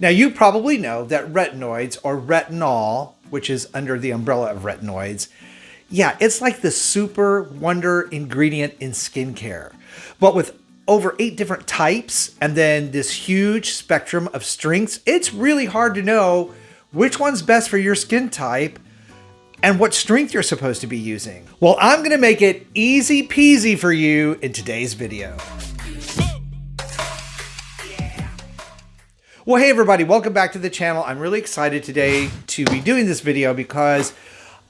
Now you probably know that retinoids or retinol, which is under the umbrella of retinoids, yeah, it's like the super wonder ingredient in skincare, but with over 8 different types and then this huge spectrum of strengths, it's really hard to know which one's best for your skin type and what strength you're supposed to be using. Well, I'm gonna make it easy peasy for you in today's video. Well, hey everybody, welcome back to the channel. I'm really excited today to be doing this video because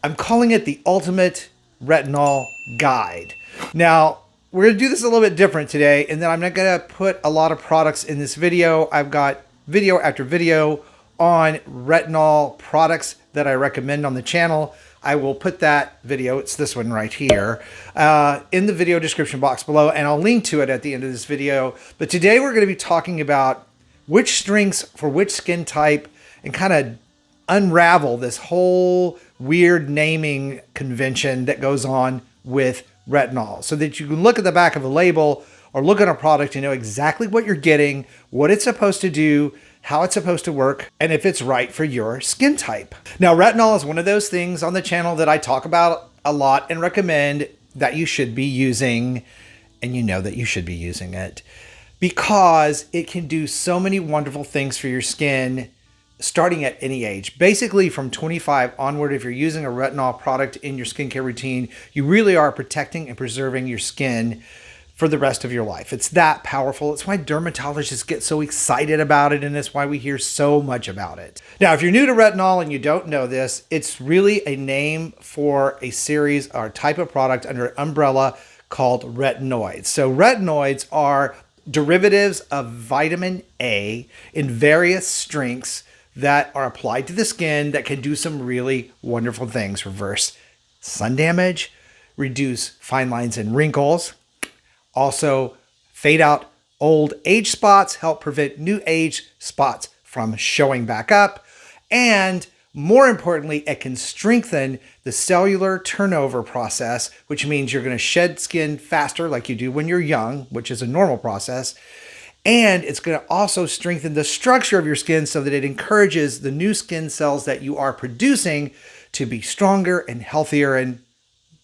I'm calling it the Ultimate Retinol Guide. Now, we're gonna do this a little bit different today, and then I'm not gonna put a lot of products in this video. I've got video after video on retinol products that I recommend on the channel. I will put that video, it's this one right here, in the video description box below, and I'll link to it at the end of this video. But today we're gonna be talking about which strengths for which skin type and kind of unravel this whole weird naming convention that goes on with retinol so that you can look at the back of a label or look at a product and know exactly what you're getting, what it's supposed to do, how it's supposed to work, and if it's right for your skin type. Now, retinol is one of those things on the channel that I talk about a lot and recommend that you should be using, and you know that you should be using it, because it can do so many wonderful things for your skin starting at any age. Basically from 25 onward, if you're using a retinol product in your skincare routine, you really are protecting and preserving your skin for the rest of your life. It's that powerful. It's why dermatologists get so excited about it, and it's why we hear so much about it. Now, if you're new to retinol and you don't know this, it's really a name for a series or type of product under an umbrella called retinoids. So retinoids are derivatives of vitamin A in various strengths that are applied to the skin that can do some really wonderful things. Reverse sun damage, reduce fine lines and wrinkles, also fade out old age spots, help prevent new age spots from showing back up, and more importantly, it can strengthen the cellular turnover process, which means you're going to shed skin faster like you do when you're young, which is a normal process. And it's going to also strengthen the structure of your skin so that it encourages the new skin cells that you are producing to be stronger and healthier and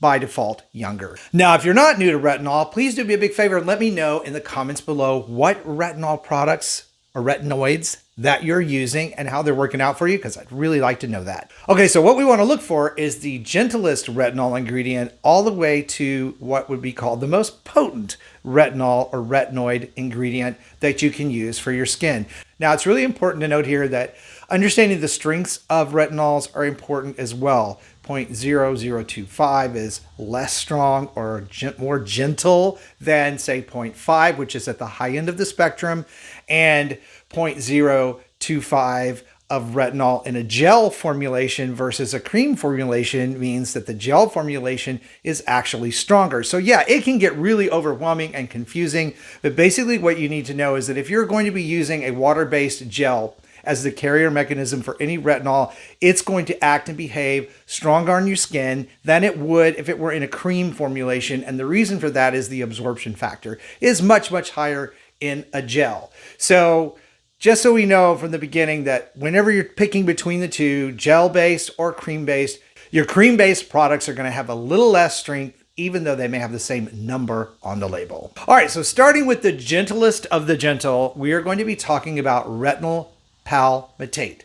by default younger. Now, if you're not new to retinol, please do me a big favor and let me know in the comments below what retinol products or retinoids that you're using and how they're working out for you, because I'd really like to know that. Okay, so what we want to look for is the gentlest retinol ingredient all the way to what would be called the most potent retinol or retinoid ingredient that you can use for your skin. Now, it's really important to note here that understanding the strengths of retinols are important as well. 0.0025 is less strong or more gentle than, say, 0.5, which is at the high end of the spectrum, and 0.025 of retinol in a gel formulation versus a cream formulation means that the gel formulation is actually stronger. So yeah, it can get really overwhelming and confusing, but basically what you need to know is that if you're going to be using a water-based gel as the carrier mechanism for any retinol, it's going to act and behave stronger on your skin than it would if it were in a cream formulation. And the reason for that is the absorption factor is much, much higher in a gel. So just so we know from the beginning that whenever you're picking between the two, gel-based or cream-based, your cream-based products are going to have a little less strength, even though they may have the same number on the label. All right, so starting with the gentlest of the gentle, we are going to be talking about Retinyl Palmitate.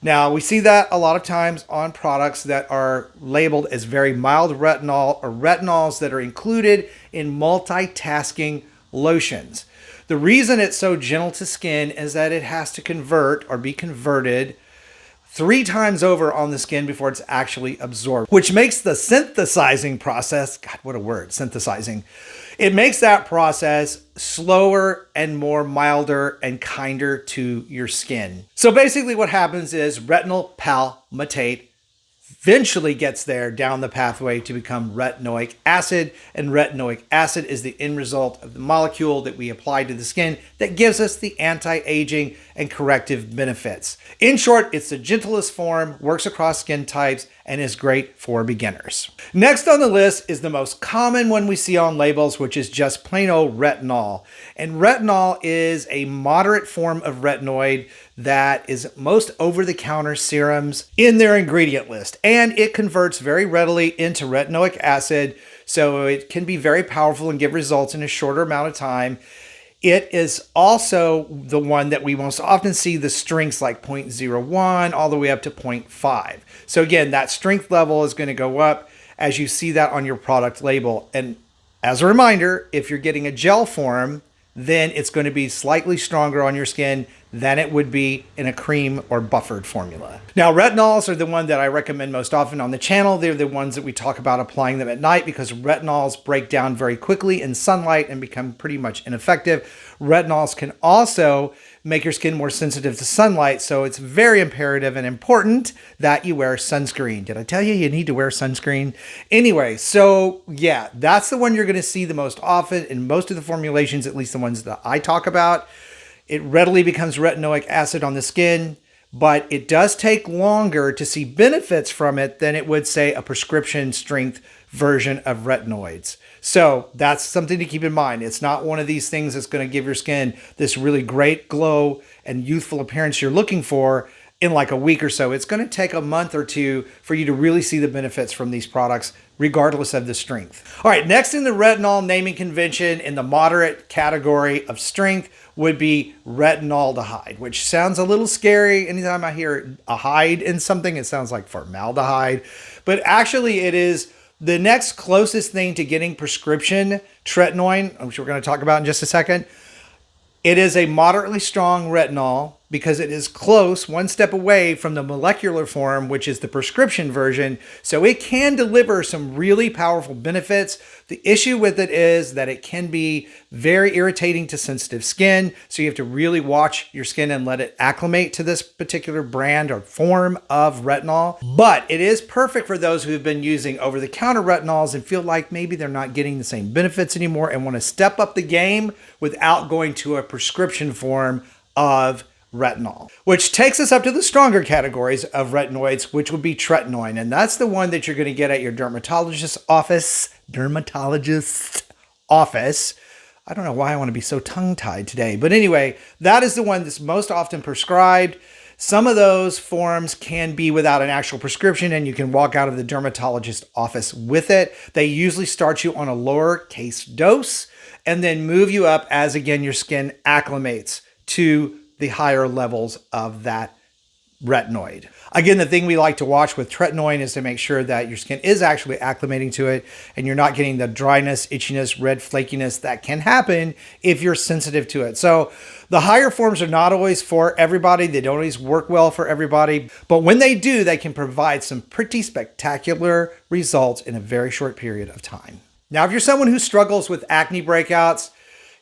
Now, we see that a lot of times on products that are labeled as very mild retinol or retinols that are included in multitasking lotions. The reason it's so gentle to skin is that it has to convert or be converted 3 times over on the skin before it's actually absorbed, which makes the synthesizing process, God, what a word, synthesizing. It makes that process slower and more milder and kinder to your skin. So basically what happens is Retinyl Palmitate eventually gets there down the pathway to become retinoic acid, and retinoic acid is the end result of the molecule that we apply to the skin that gives us the anti-aging and corrective benefits. In short, it's the gentlest form, works across skin types, and is great for beginners. Next on the list is the most common one we see on labels, which is just plain old retinol. And retinol is a moderate form of retinoid that is most over-the-counter serums in their ingredient list. And it converts very readily into retinoic acid, so it can be very powerful and give results in a shorter amount of time. It is also the one that we most often see the strengths like 0.01 all the way up to 0.5. So again, that strength level is going to go up as you see that on your product label. And as a reminder, if you're getting a gel form, then it's going to be slightly stronger on your skin than it would be in a cream or buffered formula. Now, retinols are the one that I recommend most often on the channel. They're the ones that we talk about applying them at night because retinols break down very quickly in sunlight and become pretty much ineffective. Retinols can also make your skin more sensitive to sunlight, so it's very imperative and important that you wear sunscreen. Did I tell you you need to wear sunscreen? Anyway, so yeah, that's the one you're going to see the most often in most of the formulations, at least the ones that I talk about. It readily becomes retinoic acid on the skin, but it does take longer to see benefits from it than it would, say, a prescription strength version of retinoids. So that's something to keep in mind. It's not one of these things that's going to give your skin this really great glow and youthful appearance you're looking for in like a week or so. It's going to take a month or two for you to really see the benefits from these products, regardless of the strength. All right, next in the retinol naming convention in the moderate category of strength would be Retinaldehyde, which sounds a little scary. Anytime I hear a hide in something, it sounds like formaldehyde. But actually, it is the next closest thing to getting prescription Tretinoin, which we're going to talk about in just a second. It is a moderately strong retinol because it is close, one step away from the molecular form, which is the prescription version. So it can deliver some really powerful benefits. The issue with it is that it can be very irritating to sensitive skin. So you have to really watch your skin and let it acclimate to this particular brand or form of retinol. But it is perfect for those who have been using over-the-counter retinols and feel like maybe they're not getting the same benefits anymore and want to step up the game without going to a prescription form of retinol, which takes us up to the stronger categories of retinoids, which would be Tretinoin. And that's the one that you're going to get at your dermatologist's office. I don't know why I want to be so tongue-tied today. But anyway, that is the one that's most often prescribed. Some of those forms can be without an actual prescription, and you can walk out of the dermatologist's office with it. They usually start you on a lower case dose and then move you up as, again, your skin acclimates to the higher levels of that retinoid. Again, the thing we like to watch with Tretinoin is to make sure that your skin is actually acclimating to it and you're not getting the dryness, itchiness, red flakiness that can happen if you're sensitive to it. So the higher forms are not always for everybody. They don't always work well for everybody. But when they do, they can provide some pretty spectacular results in a very short period of time. Now, if you're someone who struggles with acne breakouts,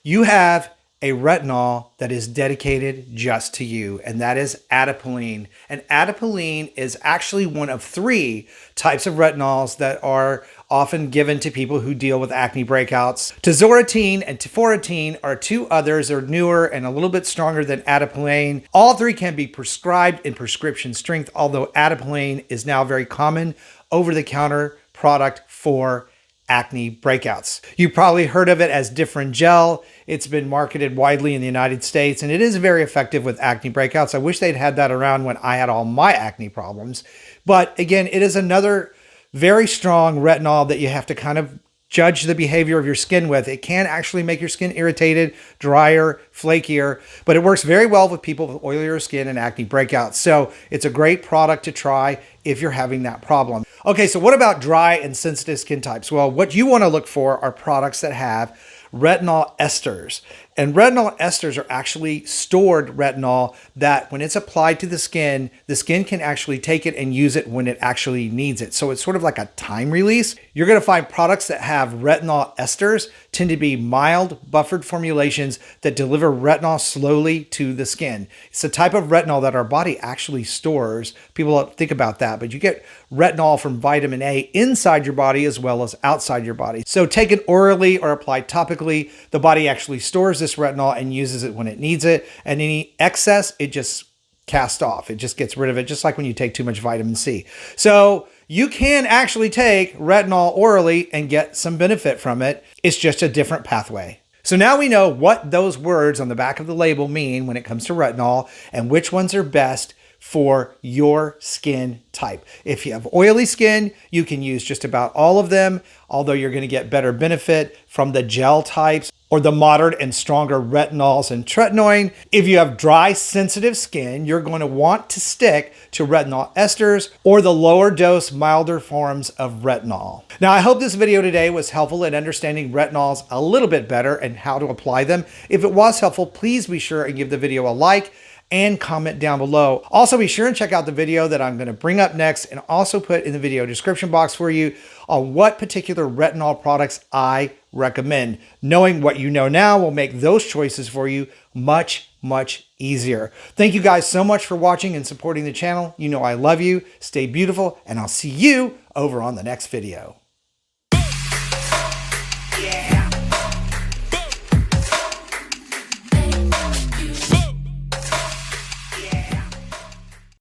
you have a retinol that is dedicated just to you, and that is Adapalene. And Adapalene is actually one of 3 types of retinols that are often given to people who deal with acne breakouts. Tazorotene and Tiforitine are 2 others that are newer and a little bit stronger than Adapalene. All 3 can be prescribed in prescription strength, although Adapalene is now a very common over-the-counter product for acne breakouts. You probably heard of it as Differin Gel. It's been marketed widely in the United States, and it is very effective with acne breakouts. I wish they'd had that around when I had all my acne problems. But again, it is another very strong retinol that you have to kind of judge the behavior of your skin with. It can actually make your skin irritated, drier, flakier, but it works very well with people with oilier skin and acne breakouts. So it's a great product to try if you're having that problem. Okay, so what about dry and sensitive skin types? Well, what you want to look for are products that have retinol esters. And retinol esters are actually stored retinol that when it's applied to the skin can actually take it and use it when it actually needs it. So it's sort of like a time release. You're going to find products that have retinol esters tend to be mild, buffered formulations that deliver retinol slowly to the skin. It's a type of retinol that our body actually stores. People don't think about that, but you get retinol from vitamin A inside your body as well as outside your body. So taken orally or applied topically, the body actually stores this retinol and uses it when it needs it. And any excess, it just casts off. It just gets rid of it, just like when you take too much vitamin C. So you can actually take retinol orally and get some benefit from it. It's just a different pathway. So now we know what those words on the back of the label mean when it comes to retinol and which ones are best for your skin type. If you have oily skin, you can use just about all of them, although you're going to get better benefit from the gel types or the moderate and stronger retinols and tretinoin. If you have dry, sensitive skin, you're going to want to stick to retinol esters or the lower dose, milder forms of retinol. Now, I hope this video today was helpful in understanding retinols a little bit better and how to apply them. If it was helpful, please be sure and give the video a like and comment down below. Also, be sure and check out the video that I'm going to bring up next and also put in the video description box for you on what particular retinol products I recommend. Knowing what you know now will make those choices for you much, much easier. Thank you guys so much for watching and supporting the channel. You know I love you. Stay beautiful, and I'll see you over on the next video.